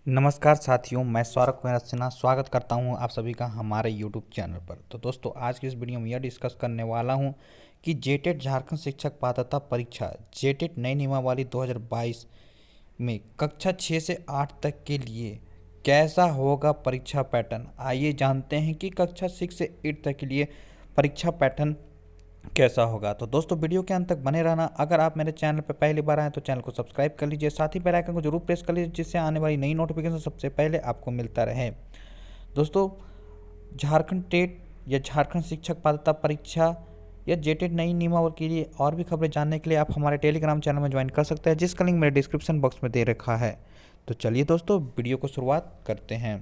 नमस्कार साथियों, मैं सौरभ कुमार सिन्हा स्वागत करता हूं आप सभी का हमारे YouTube चैनल पर। तो दोस्तों, आज की इस वीडियो में यह डिस्कस करने वाला हूं कि जेटेट झारखंड शिक्षक पात्रता परीक्षा जेटेट नई नियमावली 2022 में कक्षा 6 से 8 तक के लिए कैसा होगा परीक्षा पैटर्न। आइए जानते हैं कि कक्षा 6 से 8 तक के लिए परीक्षा पैटर्न कैसा होगा। तो दोस्तों, वीडियो के अंत तक बने रहना। अगर आप मेरे चैनल पर पहली बार आए तो चैनल को सब्सक्राइब कर लीजिए, साथ ही बेल आइकन को जरूर प्रेस कर लीजिए जिससे आने वाली नई नोटिफिकेशन सबसे पहले आपको मिलता रहे। दोस्तों, झारखंड टेट या झारखंड शिक्षक पात्रता परीक्षा या जेटेट नई नियमावली के लिए और भी खबरें जानने के लिए आप हमारे टेलीग्राम चैनल में ज्वाइन कर सकते हैं, जिसका लिंक मेरे डिस्क्रिप्शन बॉक्स में दे रखा है। तो चलिए दोस्तों, वीडियो को शुरुआत करते हैं।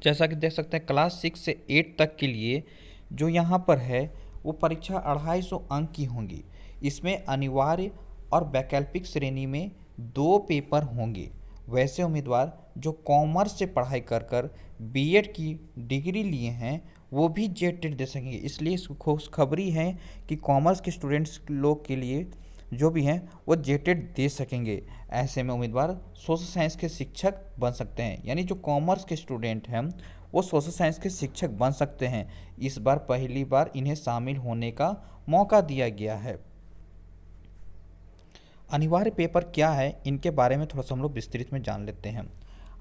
जैसा कि देख सकते हैं, क्लास 6 से 8 तक के लिए जो यहाँ पर है वो परीक्षा 250 अंक की होंगी। इसमें अनिवार्य और वैकल्पिक श्रेणी में 2 पेपर होंगे। वैसे उम्मीदवार जो कॉमर्स से पढ़ाई कर कर बीएड की डिग्री लिए हैं वो भी जेटेट दे सकेंगे। इसलिए खुशखबरी है कि कॉमर्स के स्टूडेंट्स लोग के लिए जो भी हैं वो जेटेट दे सकेंगे। ऐसे में उम्मीदवार सोशल साइंस के शिक्षक बन सकते हैं, यानी जो कॉमर्स के स्टूडेंट हैं वो सोशल साइंस के शिक्षक बन सकते हैं। इस बार पहली बार इन्हें शामिल होने का मौका दिया गया है। अनिवार्य पेपर क्या है, इनके बारे में थोड़ा सा हम लोग विस्तृत में जान लेते हैं।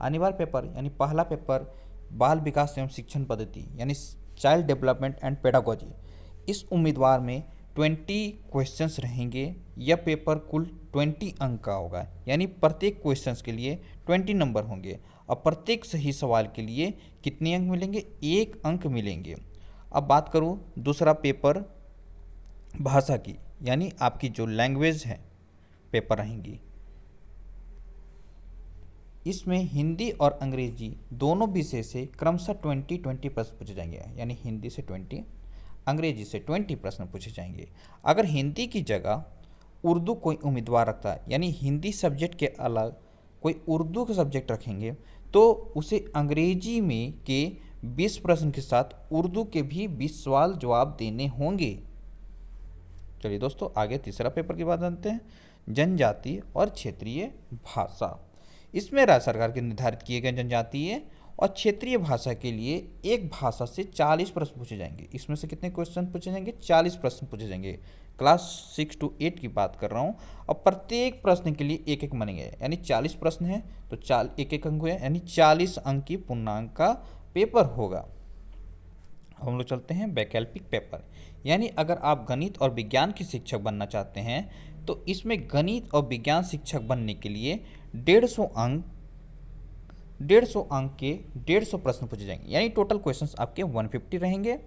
अनिवार्य पेपर यानी पहला पेपर बाल विकास एवं शिक्षण पद्धति यानी चाइल्ड डेवलपमेंट एंड पेडागोजी। इस उम्मीदवार में 20 क्वेश्चंस रहेंगे। यह पेपर कुल 20 अंक का होगा, यानी प्रत्येक क्वेश्चंस के लिए 20 नंबर होंगे और प्रत्येक सही सवाल के लिए कितने अंक मिलेंगे? 1 अंक मिलेंगे। अब बात करूँ दूसरा पेपर भाषा की, यानी आपकी जो लैंग्वेज है पेपर रहेंगी। इसमें हिंदी और अंग्रेजी दोनों विषय से क्रमशः 20 प्रश्न पूछे जाएंगे, यानी हिंदी से 20, अंग्रेजी से 20 प्रश्न पूछे जाएंगे। अगर हिंदी की जगह उर्दू कोई उम्मीदवार रखता है, यानी हिंदी सब्जेक्ट के अलग कोई उर्दू का सब्जेक्ट रखेंगे, तो उसे अंग्रेजी में के 20 प्रश्न के साथ उर्दू के भी 20 सवाल जवाब देने होंगे। चलिए दोस्तों, आगे तीसरा पेपर की बात जानते हैं। जनजातीय और क्षेत्रीय भाषा। इसमें राज्य सरकार के निर्धारित किए गए जनजातीय और क्षेत्रीय भाषा के लिए एक भाषा से 40 प्रश्न पूछे जाएंगे। इसमें से कितने क्वेश्चन पूछे जाएंगे? 40 प्रश्न पूछे जाएंगे। क्लास 6 to 8 की बात कर रहा हूँ। और प्रत्येक प्रश्न के लिए एक एक बनेंगे, यानी 40 प्रश्न है तो एक एक अंक हुए, यानी 40 अंक की पूर्णांक का पेपर होगा। हम लोग चलते हैं वैकल्पिक पेपर, यानी अगर आप गणित और विज्ञान के शिक्षक बनना चाहते हैं तो इसमें गणित और विज्ञान शिक्षक बनने के लिए 150 अंक के 150 प्रश्न पूछे जाएंगे, यानी टोटल क्वेश्चंस आपके 150 रहेंगे।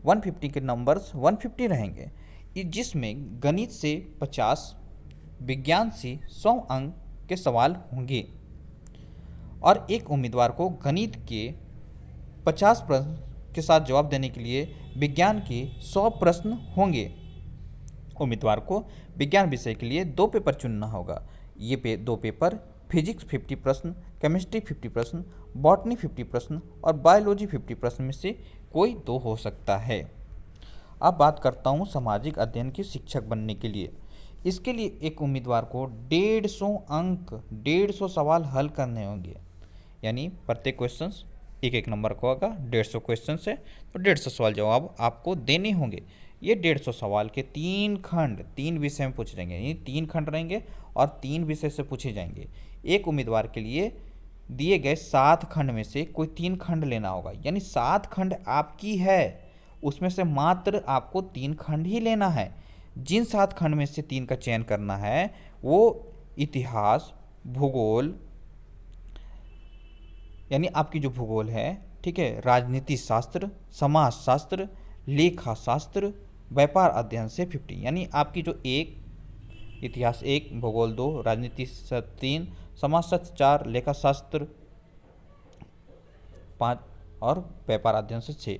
150 के नंबर्स 150 रहेंगे, जिसमें गणित से 50, विज्ञान से 100 अंक के सवाल होंगे। और एक उम्मीदवार को गणित के 50 प्रश्न के साथ जवाब देने के लिए विज्ञान के 100 प्रश्न होंगे। उम्मीदवार को विज्ञान विषय के लिए 2 पेपर चुनना होगा। ये 2 पेपर फिजिक्स 50 प्रश्न, केमिस्ट्री 50 प्रश्न, बॉटनी 50 प्रश्न और बायोलॉजी 50 प्रश्न में से कोई 2 हो सकता है। अब बात करता हूँ सामाजिक अध्ययन के शिक्षक बनने के लिए। इसके लिए एक उम्मीदवार को 150 अंक 150 सवाल हल करने होंगे, यानी प्रत्येक क्वेश्चन एक एक नंबर का होगा। 150 क्वेश्चन है तो 150 सवाल जवाब आपको देने होंगे। ये 150 सवाल के 3 खंड 3 विषय में पूछे जाएंगे, यानी 3 खंड रहेंगे और 3 विषय से पूछे जाएंगे। एक उम्मीदवार के लिए दिए गए 7 खंड में से कोई 3 खंड लेना होगा, यानी 7 खंड आपकी है, उसमें से मात्र आपको 3 खंड ही लेना है। जिन 7 खंड में से 3 का चयन करना है वो इतिहास, भूगोल, यानी आपकी जो भूगोल है, ठीक है, राजनीति शास्त्र, समाज शास्त्र, लेखा शास्त्र, व्यापार अध्ययन से 50, यानी आपकी जो 1 इतिहास 1, भूगोल 2, राजनीति 3, समाज शास्त्र 4, लेखा शास्त्र 5 और व्यापार अध्ययन से 6,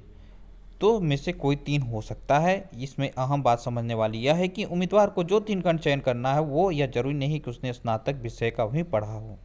तो में से कोई 3 हो सकता है। इसमें अहम बात समझने वाली यह है कि उम्मीदवार को जो 3 खंड चयन करना है वो यह जरूरी नहीं कि उसने स्नातक विषय का भी पढ़ा हो।